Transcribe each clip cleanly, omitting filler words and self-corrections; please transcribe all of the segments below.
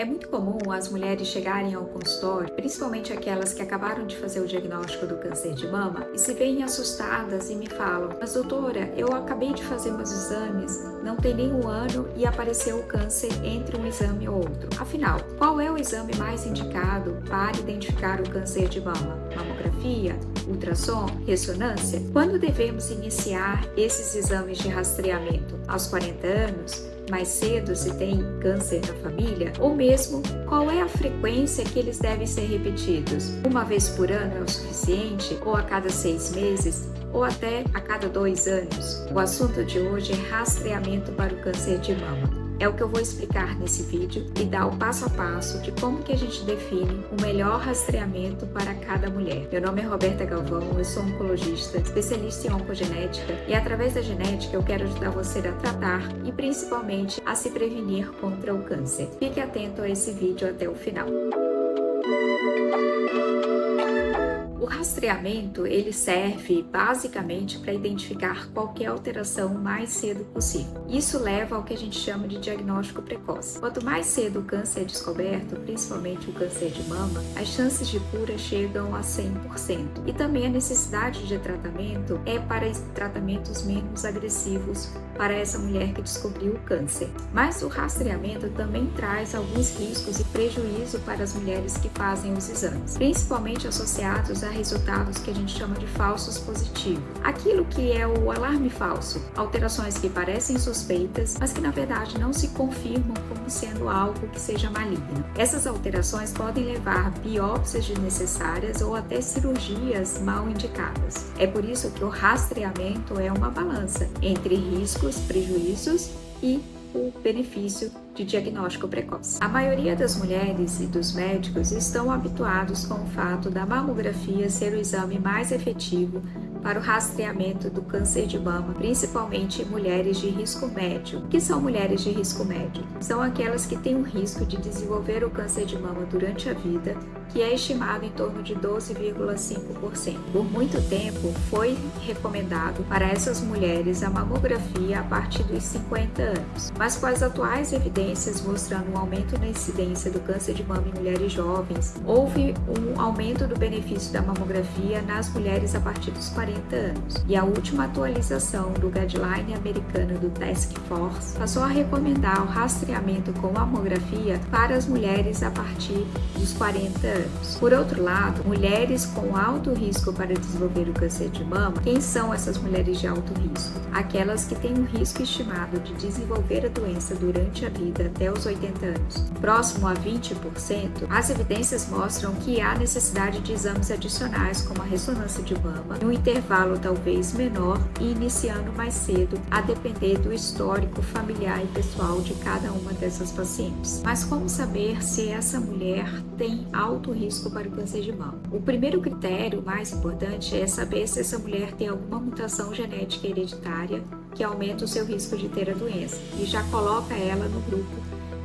É muito comum as mulheres chegarem ao consultório, principalmente aquelas que acabaram de fazer o diagnóstico do câncer de mama, e se veem assustadas e me falam: mas doutora, eu acabei de fazer meus exames, não tem nem um ano e apareceu o câncer entre um exame e outro. Afinal, qual é o exame mais indicado para identificar o câncer de mama? Mamografia? Ultrassom? Ressonância? Quando devemos iniciar esses exames de rastreamento? Aos 40 anos? Mais cedo se tem câncer na família? Ou mesmo, qual é a frequência que eles devem ser repetidos? Uma vez por ano é o suficiente? Ou a cada 6 meses? Ou até a cada 2 anos? O assunto de hoje é rastreamento para o câncer de mama. É o que eu vou explicar nesse vídeo e dar o passo a passo de como que a gente define o melhor rastreamento para cada mulher. Meu nome é Roberta Galvão, eu sou oncologista, especialista em oncogenética e através da genética eu quero ajudar você a tratar e principalmente a se prevenir contra o câncer. Fique atento a esse vídeo até o final. O rastreamento, ele serve basicamente para identificar qualquer alteração o mais cedo possível. Isso leva ao que a gente chama de diagnóstico precoce. Quanto mais cedo o câncer é descoberto, principalmente o câncer de mama, as chances de cura chegam a 100%. E também a necessidade de tratamento é para tratamentos menos agressivos para essa mulher que descobriu o câncer. Mas o rastreamento também traz alguns riscos e prejuízo para as mulheres que fazem os exames, principalmente associados a resultados que a gente chama de falsos positivos. Aquilo que é o alarme falso, alterações que parecem suspeitas, mas que na verdade não se confirmam como sendo algo que seja maligno. Essas alterações podem levar a biópsias desnecessárias ou até cirurgias mal indicadas. É por isso que o rastreamento é uma balança entre riscos, prejuízos e o benefício de diagnóstico precoce. A maioria das mulheres e dos médicos estão habituados com o fato da mamografia ser o exame mais efetivo para o rastreamento do câncer de mama, principalmente em mulheres de risco médio. O que são mulheres de risco médio? São aquelas que têm o risco de desenvolver o câncer de mama durante a vida, que é estimado em torno de 12,5%. Por muito tempo, foi recomendado para essas mulheres a mamografia a partir dos 50 anos. Mas com as atuais evidências mostrando um aumento na incidência do câncer de mama em mulheres jovens, houve um aumento do benefício da mamografia nas mulheres a partir dos 40 anos. E a última atualização do guideline americano do Task Force passou a recomendar o rastreamento com mamografia para as mulheres a partir dos 40 anos. Por outro lado, mulheres com alto risco para desenvolver o câncer de mama, quem são essas mulheres de alto risco? Aquelas que têm um risco estimado de desenvolver a doença durante a vida até os 80 anos, próximo a 20%, as evidências mostram que há necessidade de exames adicionais como a ressonância de mama, em um intervalo talvez menor e iniciando mais cedo, a depender do histórico familiar e pessoal de cada uma dessas pacientes. Mas como saber se essa mulher tem alto risco para o câncer de mama? O primeiro critério mais importante é saber se essa mulher tem alguma mutação genética hereditária que aumenta o seu risco de ter a doença e já coloca ela no grupo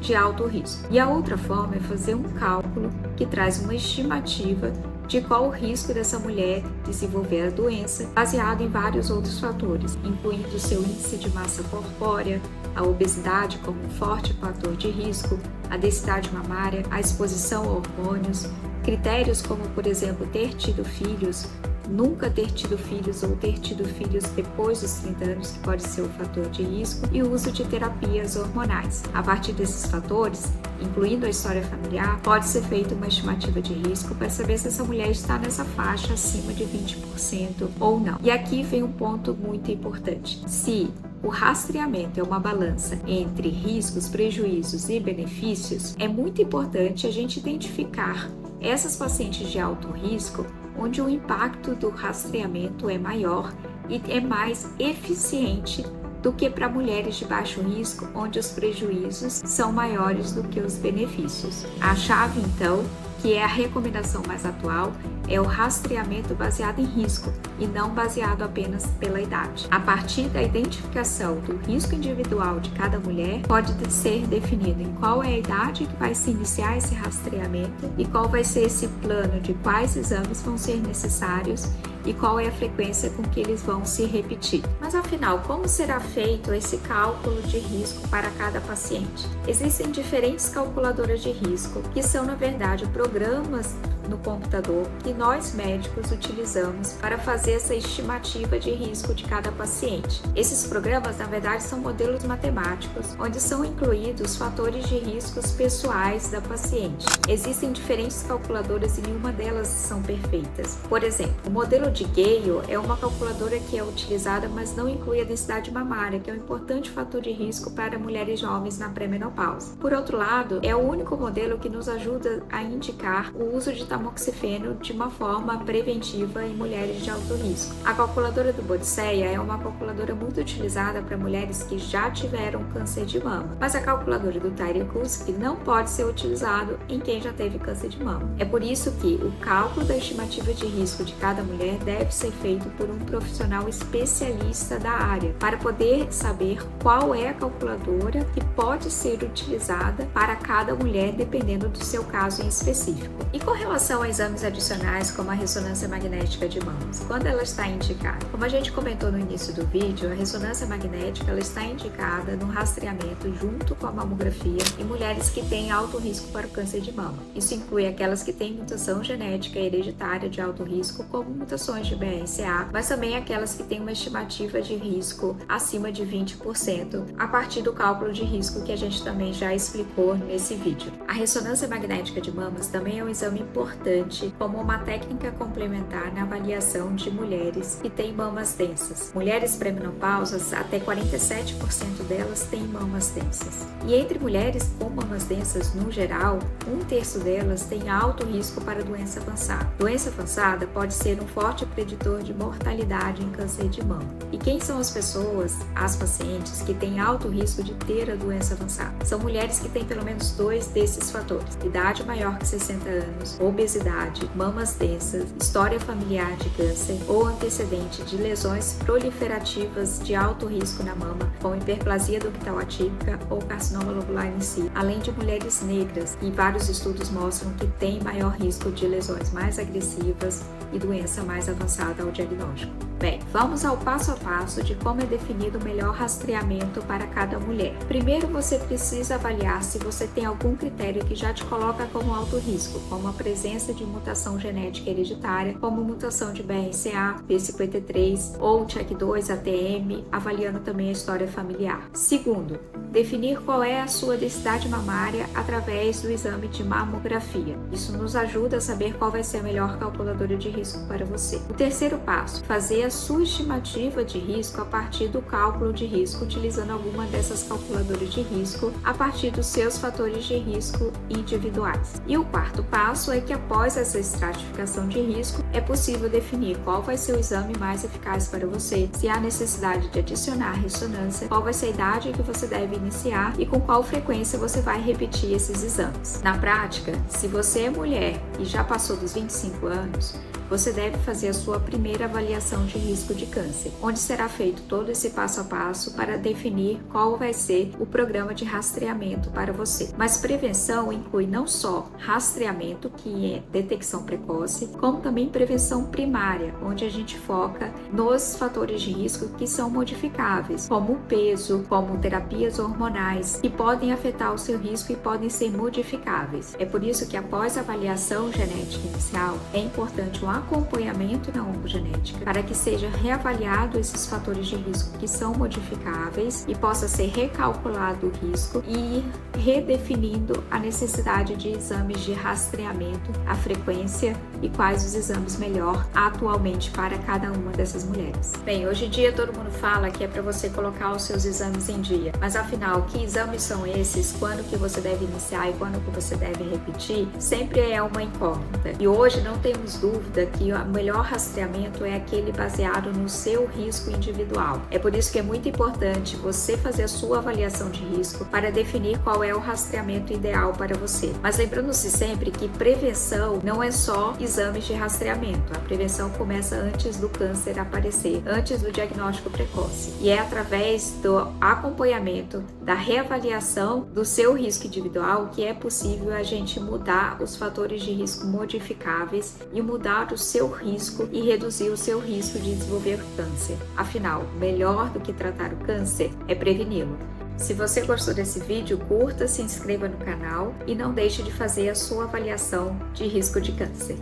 de alto risco. E a outra forma é fazer um cálculo que traz uma estimativa de qual o risco dessa mulher desenvolver a doença, baseado em vários outros fatores, incluindo o seu índice de massa corpórea, a obesidade como um forte fator de risco, a densidade mamária, a exposição a hormônios, critérios como, por exemplo, ter tido filhos, nunca ter tido filhos ou ter tido filhos depois dos 30 anos, que pode ser um fator de risco, e o uso de terapias hormonais. A partir desses fatores, incluindo a história familiar, pode ser feita uma estimativa de risco para saber se essa mulher está nessa faixa acima de 20% ou não. E aqui vem um ponto muito importante. Se o rastreamento é uma balança entre riscos, prejuízos e benefícios, é muito importante a gente identificar essas pacientes de alto risco onde o impacto do rastreamento é maior e é mais eficiente do que para mulheres de baixo risco, onde os prejuízos são maiores do que os benefícios. A chave, então, que é a recomendação mais atual, é o rastreamento baseado em risco e não baseado apenas pela idade. A partir da identificação do risco individual de cada mulher, pode ser definido em qual é a idade que vai se iniciar esse rastreamento e qual vai ser esse plano de quais exames vão ser necessários e qual é a frequência com que eles vão se repetir. Mas afinal, como será feito esse cálculo de risco para cada paciente? Existem diferentes calculadoras de risco, que são na verdade programas no computador que nós médicos utilizamos para fazer essa estimativa de risco de cada paciente. Esses programas, na verdade, são modelos matemáticos, onde são incluídos fatores de riscos pessoais da paciente. Existem diferentes calculadoras e nenhuma delas são perfeitas. Por exemplo, o modelo de Gale é uma calculadora que é utilizada, mas não inclui a densidade mamária, que é um importante fator de risco para mulheres jovens na pré-menopausa. Por outro lado, é o único modelo que nos ajuda a indicar o uso de tamoxifeno de uma forma preventiva em mulheres de alto risco. A calculadora do Bodicea é uma calculadora muito utilizada para mulheres que já tiveram câncer de mama, mas a calculadora do Tyrer-Cuzick não pode ser utilizado em quem já teve câncer de mama. É por isso que o cálculo da estimativa de risco de cada mulher deve ser feito por um profissional especialista da área, para poder saber qual é a calculadora que pode ser utilizada para cada mulher, dependendo do seu caso em específico. E com relação a exames adicionais como a ressonância magnética de mamas, quando ela está indicada? Como a gente comentou no início do vídeo, a ressonância magnética ela está indicada no rastreamento junto com a mamografia em mulheres que têm alto risco para o câncer de mama. Isso inclui aquelas que têm mutação genética hereditária de alto risco, como mutações de BRCA, mas também aquelas que têm uma estimativa de risco acima de 20%, a partir do cálculo de risco que a gente também já explicou nesse vídeo. A ressonância magnética de mamas também é um exame importante como uma técnica complementar na avaliação de mulheres que têm mamas densas. Mulheres pré-menopausas, até 47% delas têm mamas densas. E entre mulheres com mamas densas, no geral, 1/3 delas têm alto risco para doença avançada. Doença avançada pode ser um forte preditor de mortalidade em câncer de mama. E quem são as pessoas, as pacientes, que têm alto risco de ter a doença avançada? São mulheres que têm pelo menos 2 desses fatores: idade maior que 60 anos, obesidade, mamas densas, história familiar de câncer ou antecedente de lesões proliferativas de alto risco na mama, como hiperplasia ductal atípica ou carcinoma lobular em si, além de mulheres negras, e vários estudos mostram que têm maior risco de lesões mais agressivas e doença mais avançada ao diagnóstico. Bem, vamos ao passo a passo de como é definido o melhor rastreamento para cada mulher. Primeiro, você precisa avaliar se você tem algum critério que já te coloca como alto risco, como a presença de mutação genética hereditária, como mutação de BRCA, P53 ou TEC2, ATM, avaliando também a história familiar. Segundo, definir qual é a sua densidade mamária através do exame de mamografia. Isso nos ajuda a saber qual vai ser a melhor calculadora de risco para você. O terceiro passo, fazer a sua estimativa de risco a partir do cálculo de risco, utilizando alguma dessas calculadoras de risco a partir dos seus fatores de risco individuais. E o quarto passo é que após essa estratificação de risco, é possível definir qual vai ser o exame mais eficaz para você, se há necessidade de adicionar ressonância, qual vai ser a idade que você deve iniciar e com qual frequência você vai repetir esses exames. Na prática, se você é mulher e já passou dos 25 anos, você deve fazer a sua primeira avaliação de risco de câncer, onde será feito todo esse passo a passo para definir qual vai ser o programa de rastreamento para você. Mas prevenção inclui não só rastreamento, que é detecção precoce, como também prevenção primária, onde a gente foca nos fatores de risco que são modificáveis, como o peso, como terapias hormonais, que podem afetar o seu risco e podem ser modificáveis. É por isso que após a avaliação genética inicial, é importante um acompanhamento na oncogenética para que seja reavaliado esses fatores de risco que são modificáveis e possa ser recalculado o risco e redefinindo a necessidade de exames de rastreamento, a frequência e quais os exames melhor atualmente para cada uma dessas mulheres. Bem, hoje em dia todo mundo fala que é para você colocar os seus exames em dia, mas afinal, que exames são esses? Quando que você deve iniciar e quando que você deve repetir? Sempre é uma incógnita. E hoje não temos dúvida que o melhor rastreamento é aquele baseado no seu risco individual. É por isso que é muito importante você fazer a sua avaliação de risco para definir qual é o rastreamento ideal para você. Mas lembrando-se sempre que prevenção não é só exames de rastreamento. A prevenção começa antes do câncer aparecer, antes do diagnóstico precoce. E é através do acompanhamento, da reavaliação do seu risco individual que é possível a gente mudar os fatores de risco modificáveis e mudar os seu risco e reduzir o seu risco de desenvolver câncer. Afinal, melhor do que tratar o câncer é preveni-lo. Se você gostou desse vídeo, curta, se inscreva no canal e não deixe de fazer a sua avaliação de risco de câncer.